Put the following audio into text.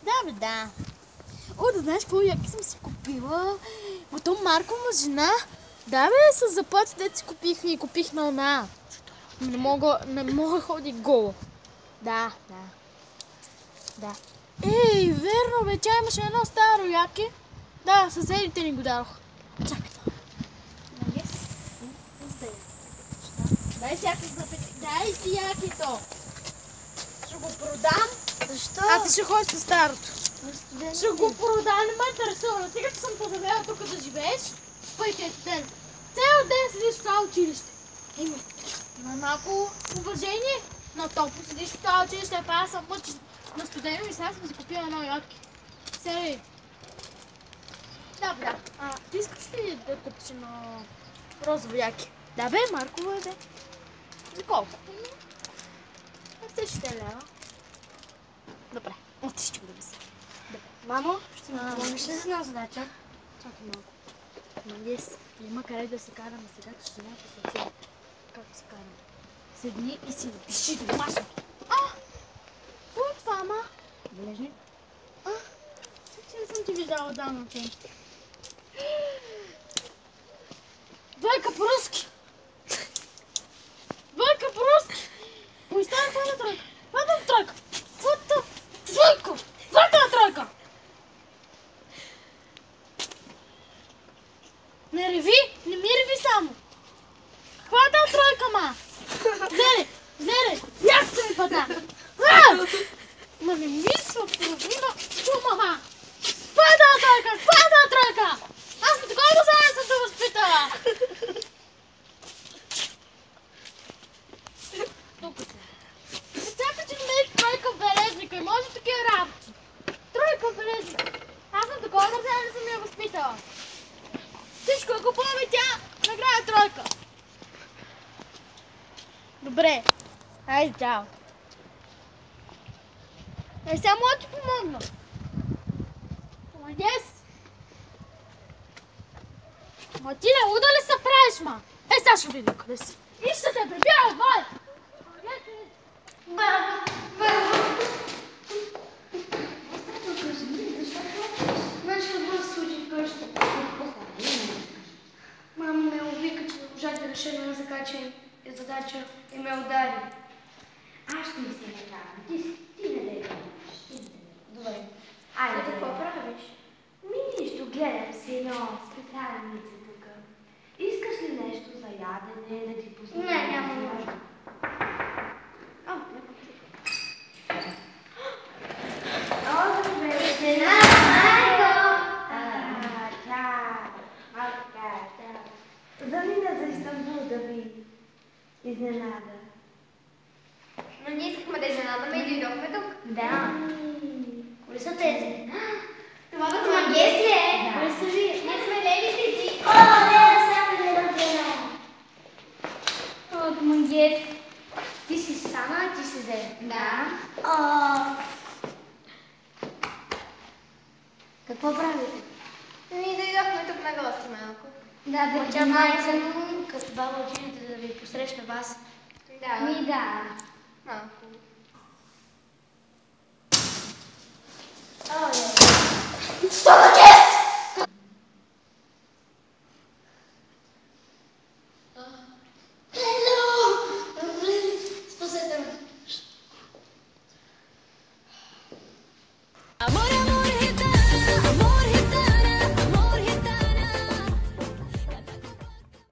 Да, бе, да. О, да знаеш какво яки съм си купила? Готов Марко на жена. Да, бе, с заплати, дето си купих и купих на она. Не мога ходи голо. Да. Ей, верно, бе, тя имаше едно старо яки. Да, съседите ни го дадоха. Чакай. Дай си якито. Ще го продам. Защо? А ти ще ходиш със старото. Ще го продам, не ме интересува. Сега съм позавела тук да живееш. Спъйте ден. Цял ден седиш в това училище. На малко уважение. На топло седиш в това училище, а аз съм мъчиш на студено и сега съм си купила едно ятки. Сега да. Ти искаш ли да купиш едно розово яки? Да бе, Марково е бе. За колко? 60 лева. Добре, отлично да се. Мамо, ще ми помогнеш ли за една задача? Чакай малко. Yes. Няма къде да се караме сега, че ще някакво съвсем. Как се караме? Седни и си напиши домашното. Какво е това, ама? Бележник? Че не съм ти виждала давно те. Двойка по-руски! Двойка по-руски! Поиставя това на тройка! Това на тройка! Двойка! Двойка на тройка! Не реви! Не ми реви само! Хвата тройка, ма! Зере! Як се ми пата! Ма не мисля, половина чума, ма! Хвата тройка! Аз на такова да съм те възпитала! Тук се. Чакай, че не е тройка в бележника и може такива работи. Тройка в бележника. Аз на такова да съм я възпитала. Всичко е купуваме тя, накрая тройка. Добре. Хайде, чао. Само да ти помогна. Молодец. Ма ти не луда ли се правиш, ма? Сега ще видим къде си. И ще те прибира отвоя. Мамо! Знаеш какво се случи вкъщи? Мама ме увика, че можа да реша една задача и ме удари. Аз ще ми се направя. Ти не дай да. Добре. Айде. Какво правиш? Нищо, гледам си едно специалница тук. Искаш ли нещо за ядене, да ти пусна? Не, няма нужда. Замина за Истанбул да ви изненада. Но ние искахме да изненадаме и дойдохме тук. Да. Коли са тези? Това да магес ли е? Коли са ви? Ние сме лелите ти. О, не, само не разбирам. От магес. Ти си Сана, а ти си Зе. Да. Какво правите? Ние дойдохме тук на гости малко. Да, тя малко като баба учените да ви посреща вас. Да. Да. Малко.